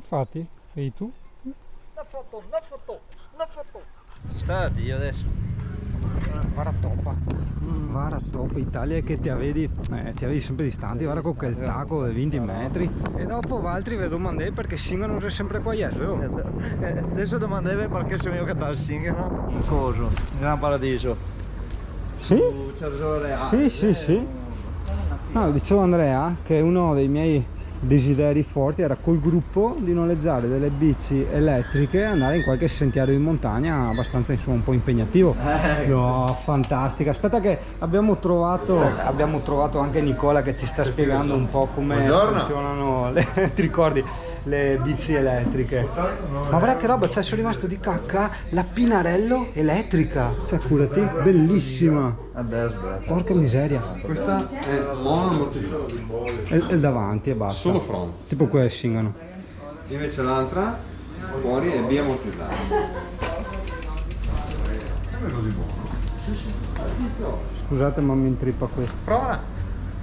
Infatti, vedi tu? Una foto, una foto, una foto. Ci sta Dio adesso. Guarda toppa. Guarda toppa, Italia che ti vedi sempre distanti, guarda con quel tacco di 20 metri. E dopo altri vedo mandare perché singano sempre qua dietro. Adesso domandevo perché se io che tal singano. In coso, Gran Paradiso. Sì? Sì, Sì. No, dicevo Andrea che uno dei miei desideri forti era col gruppo di noleggiare delle bici elettriche e andare in qualche sentiero di montagna abbastanza, insomma, un po' impegnativo. No, fantastica. Aspetta che abbiamo trovato anche Nicola che ci sta spiegando un po' come funzionano ti ricordi le bici elettriche. Ma guarda che roba, cioè sono rimasto di cacca, la Pinarello elettrica, cioè curati, bellissima. Porca miseria. Questa è monoammortizzatore. È il davanti e basta. Solo front. Tipo quelle singano. Invece l'altra fuori è biammortizzata. È così buono. Scusate ma mi intrippa questo. Prova.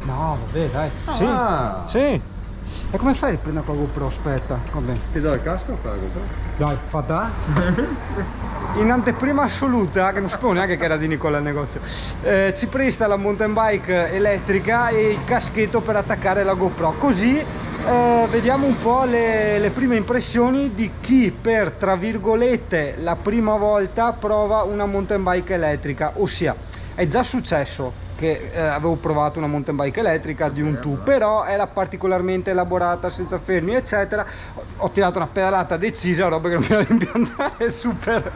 No, vabbè dai. Ah. Sì. E come fai a riprendere con la GoPro? Aspetta, vabbè. Ti do il casco o fai la GoPro? Dai, fatta. In anteprima assoluta, che non sapevo neanche che era di Nicola il negozio, ci presta la mountain bike elettrica e il caschetto per attaccare la GoPro. Così vediamo un po' le prime impressioni di chi per, tra virgolette, la prima volta prova una mountain bike elettrica. Ossia, è già successo che avevo provato una mountain bike elettrica di un tu, però era particolarmente elaborata, senza fermi eccetera. Ho tirato una pedalata decisa, roba che non mi era da impiantare su per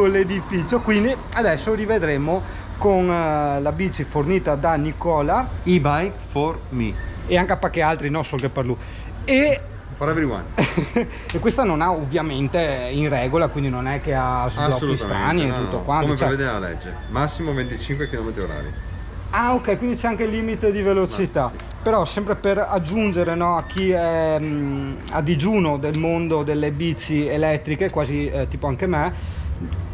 l'edificio, quindi adesso rivedremo con la bici fornita da Nicola, E-bike for me. e anche a qualche altri, non solo che per lui, e For everyone. e questa non ha ovviamente in regola, quindi non è che ha sblocchi strani e tutto quanto, come cioè... prevede la legge, massimo 25 km/h. Ah, ok, quindi c'è anche il limite di velocità. Sì. Però sempre per aggiungere, no, a chi è a digiuno del mondo delle bici elettriche, quasi tipo anche me,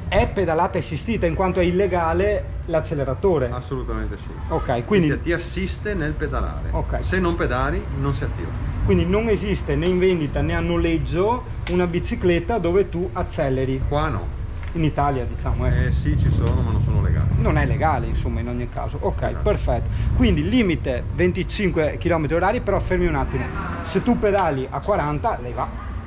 è pedalata assistita in quanto è illegale l'acceleratore. Assolutamente sì. Ok, quindi ti assiste nel pedalare. Ok. Se non pedali non si attiva. quindi non esiste né in vendita né a noleggio una bicicletta dove tu acceleri. Qua no. In Italia, diciamo, Sì, ci sono, ma non sono legali. non è legale, insomma, in ogni caso. Ok, Esatto. perfetto. Quindi limite 25 km/h, però fermi un attimo. Se tu pedali a 40, lei va.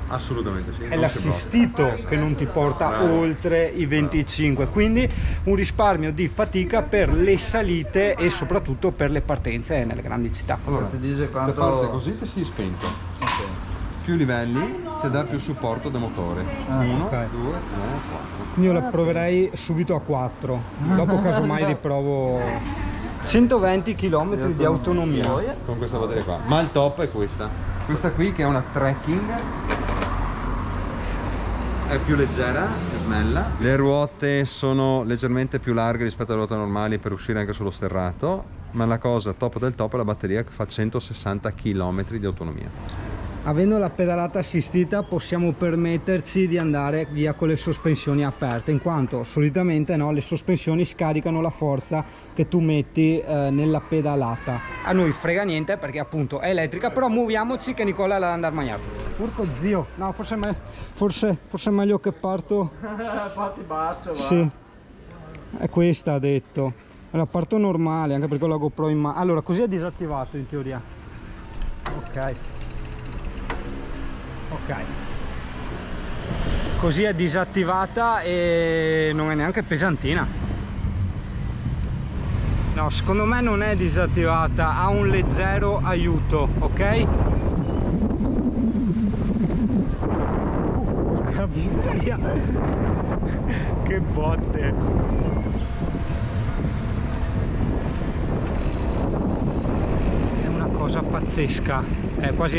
Assolutamente sì. È non si l'assistito blocca. che non ti porta Bravo. oltre i 25, quindi un risparmio di fatica per le salite e soprattutto per le partenze nelle grandi città. Allora, Ti dice te parte quanto... così ti si spento. Più livelli ti dà più supporto del motore. 1, 2, 3, 4. Quindi io la proverei subito a 4, dopo casomai riprovo 120 km di autonomia. Con questa batteria qua. Ma il top è questa. Questa qui che è una trekking. È più leggera, più snella. Le ruote sono leggermente più larghe rispetto alle ruote normali per uscire anche sullo sterrato. Ma la cosa top del top è la batteria che fa 160 km di autonomia. Avendo la pedalata assistita possiamo permetterci di andare via con le sospensioni aperte, in quanto solitamente, no, le sospensioni scaricano la forza che tu metti nella pedalata. A noi frega niente perché appunto è elettrica, però muoviamoci che Nicola l'ha da andare mangiato. Porco zio, no, forse è meglio che parto. Fatti basso, va. Sì, è questa ha detto. Allora parto normale, anche perché ho la GoPro in mano. Allora così è disattivato in teoria. Ok. Ok, così è disattivata e non è neanche pesantina. No, secondo me non è disattivata, ha un leggero aiuto, ok? Porca miseria, che botte! È una cosa pazzesca. È quasi,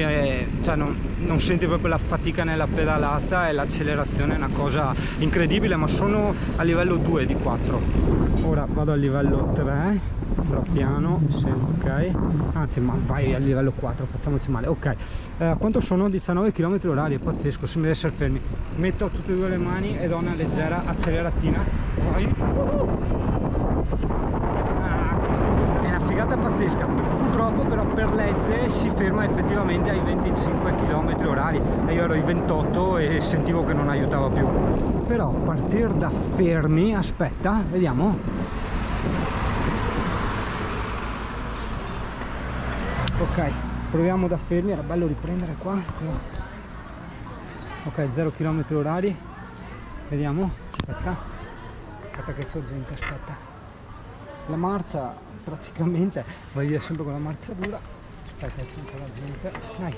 cioè non senti proprio la fatica nella pedalata e l'accelerazione è una cosa incredibile, ma sono a livello 2 di 4. Ora vado al livello 3, andrò piano, ok, anzi ma vai al livello 4, facciamoci male, ok. Quanto sono? 19 km/h, è pazzesco, sembra di essere fermi. Metto tutte e due le mani e do una leggera acceleratina, vai. È una figata pazzesca. Purtroppo però per legge si ferma effettivamente ai 25 km orari e io ero ai 28 e sentivo che non aiutava più. Però partire da fermi, aspetta, vediamo. Ok, proviamo da fermi, era bello riprendere qua. Ok, 0 km orari, vediamo, aspetta che c'ho gente, aspetta. La marcia praticamente vai via sempre con la marcia dura. Aspetta, c'è ancora la gente, dai.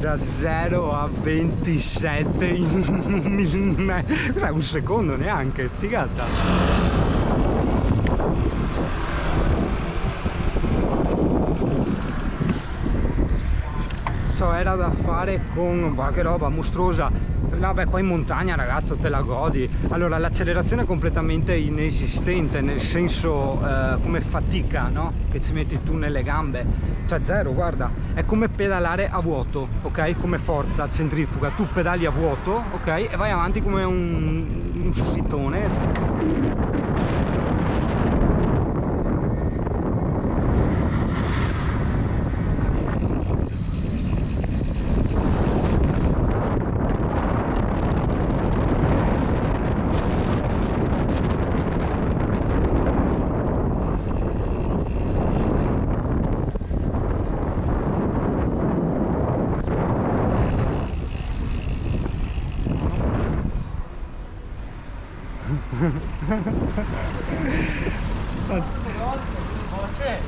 Da 0 a 27 in cos'è, un secondo neanche, figata. Ciò era da fare con, che roba mostruosa. Vabbè, qua in montagna ragazzo te la godi. Allora l'accelerazione è completamente inesistente, nel senso come fatica, no? Che ci metti tu nelle gambe, cioè zero, guarda, è come pedalare a vuoto, ok? Come forza centrifuga, tu pedali a vuoto, ok? E vai avanti come un fitone.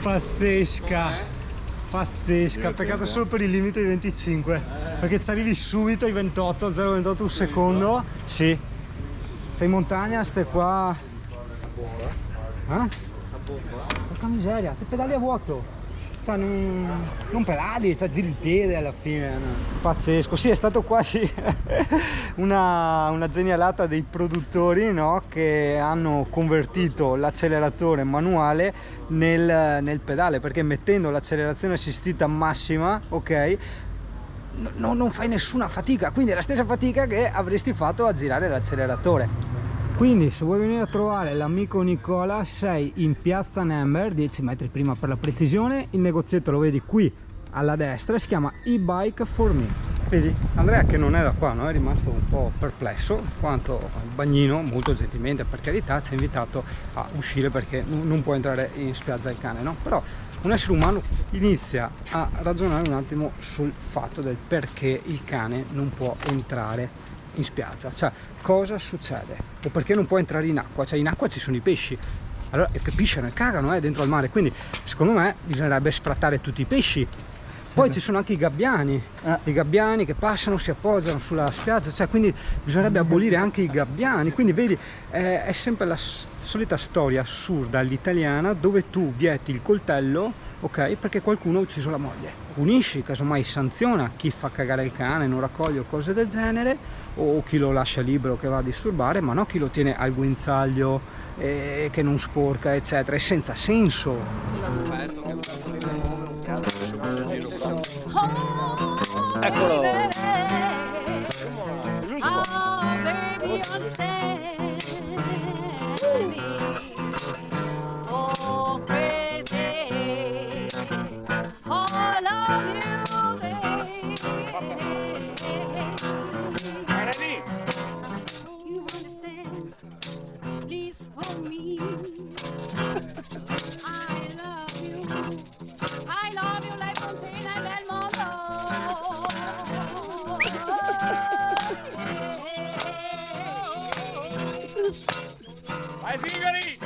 Pazzesca, pazzesca, peccato solo per il limite ai 25, perché ci arrivi subito ai 28, 0,28 un secondo. Sì, sei in montagna, stai qua. Porca miseria, c'è pedali a vuoto. Cioè non pedali, cioè giri il piede alla fine, no? Pazzesco. Sì, è stato quasi una genialata dei produttori, no? Che hanno convertito l'acceleratore manuale nel pedale, perché mettendo l'accelerazione assistita massima, ok, non fai nessuna fatica, quindi è la stessa fatica che avresti fatto a girare l'acceleratore. Quindi se vuoi venire a trovare l'amico Nicola sei in piazza Nember, 10 metri prima per la precisione. Il negozietto lo vedi qui alla destra, si chiama E-Bike for Me. Vedi Andrea che non è da qua, no? È rimasto un po' perplesso quanto il bagnino molto gentilmente, per carità, ci ha invitato a uscire perché non può entrare in spiaggia il cane, no? Però un essere umano inizia a ragionare un attimo sul fatto del perché il cane non può entrare in spiaggia, cioè cosa succede o perché non può entrare in acqua. Cioè in acqua ci sono i pesci, allora che pisciano e cagano dentro al mare, quindi secondo me bisognerebbe sfrattare tutti i pesci. Poi ci sono anche i gabbiani che passano, si appoggiano sulla spiaggia, cioè quindi bisognerebbe abolire anche i gabbiani. Quindi vedi, è sempre la solita storia assurda all'italiana dove tu vieti il coltello, ok, perché qualcuno ha ucciso la moglie. Punisci, casomai sanziona chi fa cagare il cane, non raccoglie o cose del genere, o chi lo lascia libero che va a disturbare, ma no chi lo tiene al guinzaglio che non sporca, eccetera. È senza senso. Eccolo! Vai Sigari!